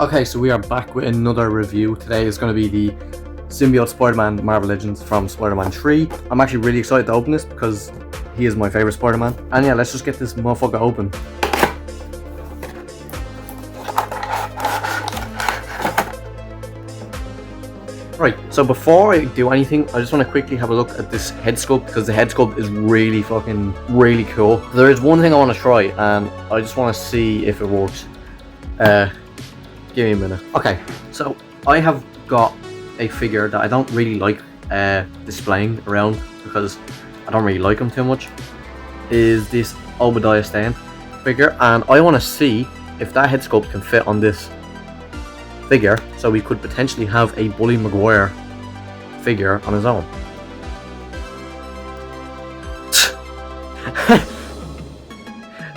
Okay, so we are back with another review. Today is going to be the Symbiote Spider-Man Marvel Legends from Spider-Man 3. I'm actually really excited to open this because he is my favourite Spider-Man. And yeah, let's just get this motherfucker open. Right, so before I do anything, I just want to quickly have a look at this head sculpt because the head sculpt is really cool. There is one thing I want to try and I just want to see if it works. Give me a minute. Okay, so I have got a figure that I don't really like displaying around because I don't really like him too much. Is this Obadiah Stane figure, and I want to see if that head sculpt can fit on this figure, so we could potentially have a Bully Maguire figure on his own.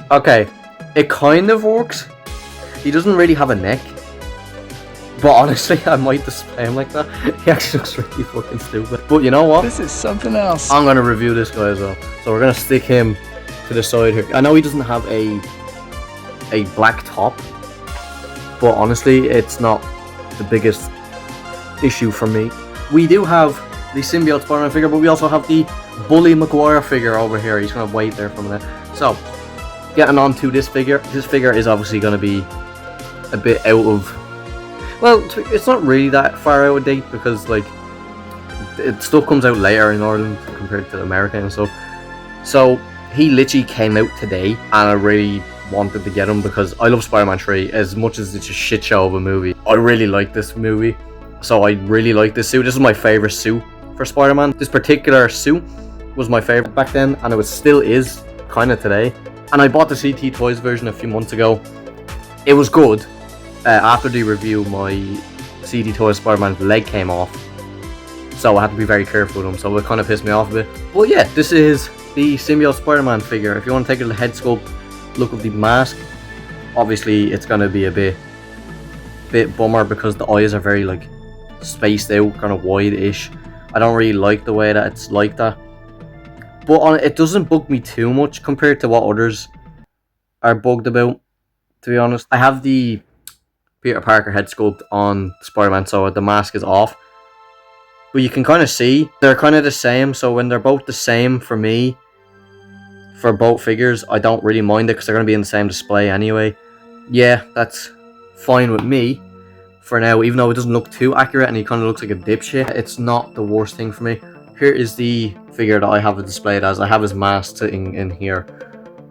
Okay, it kind of works. He doesn't really have a neck, but honestly, I might display him like that. He actually looks really fucking stupid. But you know what? This is something else. I'm gonna review this guy as well. So we're gonna stick him to the side here. I know he doesn't have a black top, but honestly, it's not the biggest issue for me. We do have the Symbiote Spider-Man figure, but we also have the Bully Maguire figure over here. He's gonna wait there for a minute. So, getting on to this figure. This figure is obviously gonna be a bit out of... Well, it's not really that far out of date because, like, stuff comes out later in Ireland compared to America and stuff. So, he literally came out today, and I really wanted to get him because I love Spider-Man 3 as much as it's a shit show of a movie. I really like this movie, so I really like this suit. This is my favorite suit for Spider-Man. This particular suit was my favorite back then, and it still is kind of today. And I bought the CT Toys version a few months ago. It was good. After the review, my CT Toys Spider-Man's leg came off, so I had to be very careful with him, so it kind of pissed me off a bit. Well, yeah, this is the Symbiote Spider-Man figure. If you want to take a look at the head sculpt, look at the mask, obviously it's going to be a bit bummer because the eyes are very like spaced out, kind of wide-ish. I don't really like the way that it's like that, but it doesn't bug me too much compared to what others are bugged about, to be honest. I have the Peter Parker head sculpt on Spider-Man, so the mask is off, but you can kind of see they're kind of the same. So when they're both the same, for me, for both figures, I don't really mind it because they're going to be in the same display anyway. Yeah, that's fine with me for now, even though it doesn't look too accurate and he kind of looks like a dipshit. It's not the worst thing for me. Here is the figure that I have it displayed as. I have his mask sitting in here.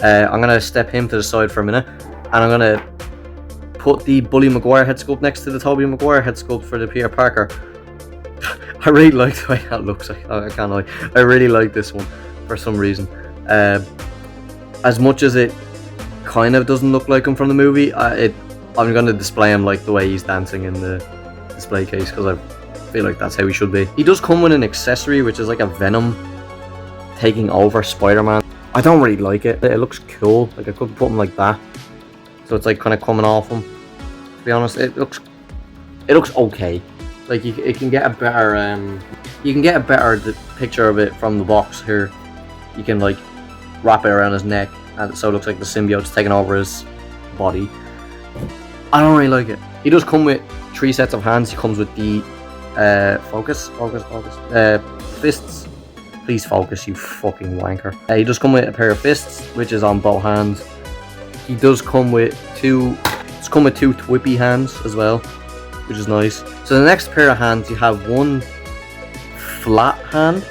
I'm going to step him to the side for a minute, and I'm going to put the Bully Maguire head sculpt next to the Tobey Maguire head sculpt for the Peter Parker. I really like the way that looks. I can't lie. I really like this one for some reason. As much as it kind of doesn't look like him from the movie, I'm going to display him like the way he's dancing in the display case because I feel like that's how he should be. He does come with an accessory which is like a Venom taking over Spider-Man. I don't really like it. It looks cool. Like I could put him like that, so it's like kind of coming off him. To be honest, it looks okay. Like you can get a better picture of it from the box here. You can like wrap it around his neck, and so it looks like the symbiote's taking over his body. I don't really like it. He does come with 3 sets of hands. He comes with the fists. Please focus, you fucking wanker. He does come with a pair of fists, which is on both hands. He does come with two whippy hands as well, which is nice. So the next pair of hands, you have one flat hand,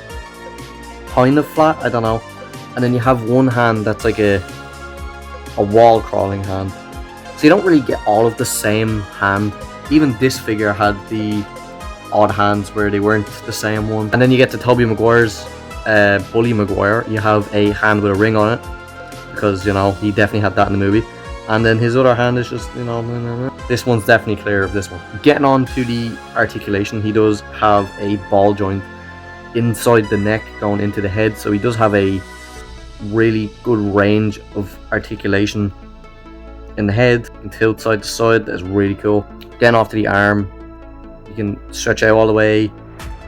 kind of flat, I don't know, and then you have one hand that's like a wall crawling hand. So you don't really get all of the same hand. Even this figure had the odd hands where they weren't the same one. And then you get to Tobey Maguire's Bully Maguire. You have a hand with a ring on it because, you know, he definitely had that in the movie. And then his other hand is just, you know, this one's definitely clear of this one. Getting on to the articulation, he does have a ball joint inside the neck going into the head, so he does have a really good range of articulation in the head. You can tilt side to side. That's really cool. Getting off to the arm, you can stretch out all the way.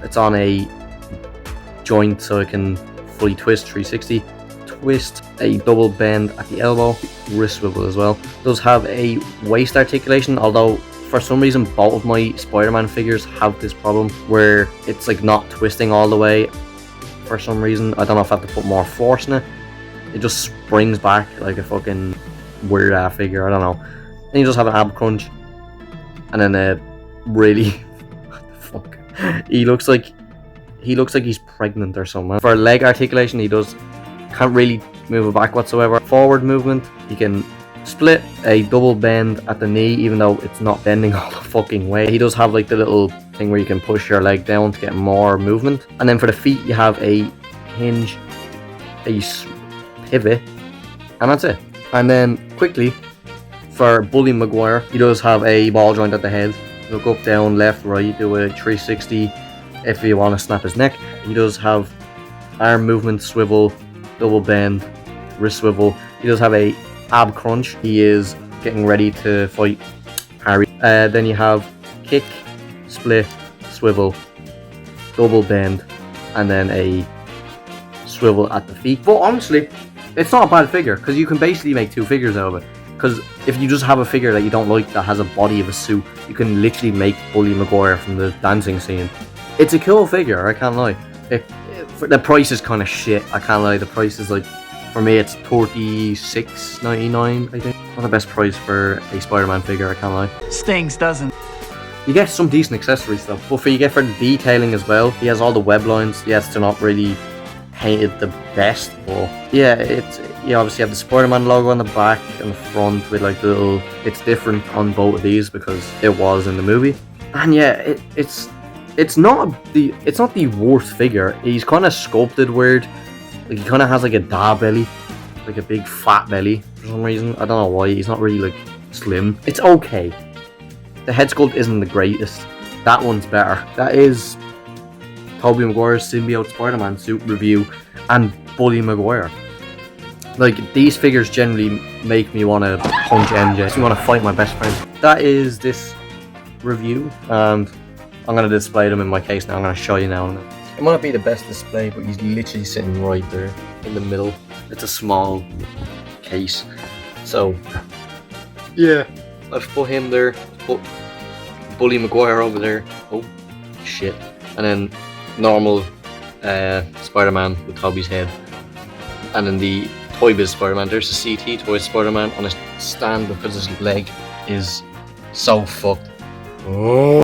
It's on a joint so it can fully twist 360. Twist, a double bend at the elbow, wrist swivel as well. Does have a waist articulation, although For some reason, both of my Spider-Man figures have this problem where it's like not twisting all the way. For some reason, I don't know if I have to put more force in it. It just springs back like a fucking weird ass figure. I don't know. Then you just have an ab crunch, and then really, what the fuck? He looks like he's pregnant or something. For leg articulation, he can't really move it back whatsoever. Forward movement, he can split a double bend at the knee, even though it's not bending all the fucking way. He does have like the little thing where you can push your leg down to get more movement. And then for the feet, you have a hinge, a pivot, and that's it. And then quickly, for Bully Maguire, he does have a ball joint at the head. Look up, down, left, right, do a 360 if you want to snap his neck. He does have arm movement, swivel, double bend, wrist swivel. He does have a ab crunch. He is getting ready to fight Harry. Then you have kick, split, swivel, double bend, and then a swivel at the feet. But honestly, it's not a bad figure, because you can basically make two figures out of it. Because if you just have a figure that you don't like that has a body of a suit, you can literally make Bully Maguire from the dancing scene. It's a cool figure, I can't lie. The price is kind of shit, I can't lie. The price is like, for me it's $36.99, I think. Not the best price for a Spider-Man figure, I can't lie. Stings, doesn't. You get some decent accessory stuff, but you get for the detailing as well. He has all the web lines. Yes, they're not really painted the best, but yeah, you obviously have the Spider-Man logo on the back and the front with like the little. It's different on both of these because it was in the movie, and yeah, it's not the worst figure. He's kind of sculpted weird, like he kind of has like a da belly, like a big fat belly for some reason. I don't know why. He's not really like slim. It's okay. The head sculpt isn't the greatest. That one's better. That is Tobey Maguire's Symbiote Spider-Man suit review and Bully Maguire. Like, these figures generally make me want to punch MJ. Makes me want to fight my best friend. That is this review, and I'm going to display them in my case now. I'm going to show you now. It might not be the best display, but he's literally sitting right there in the middle. It's a small case. So, yeah. I've put him there, put Bully Maguire over there. Oh, shit. And then normal Spider-Man with Tobey's head. And then the Toy Biz Spider-Man. There's the CT Toy Spider-Man on a stand because his leg is so fucked. Oh.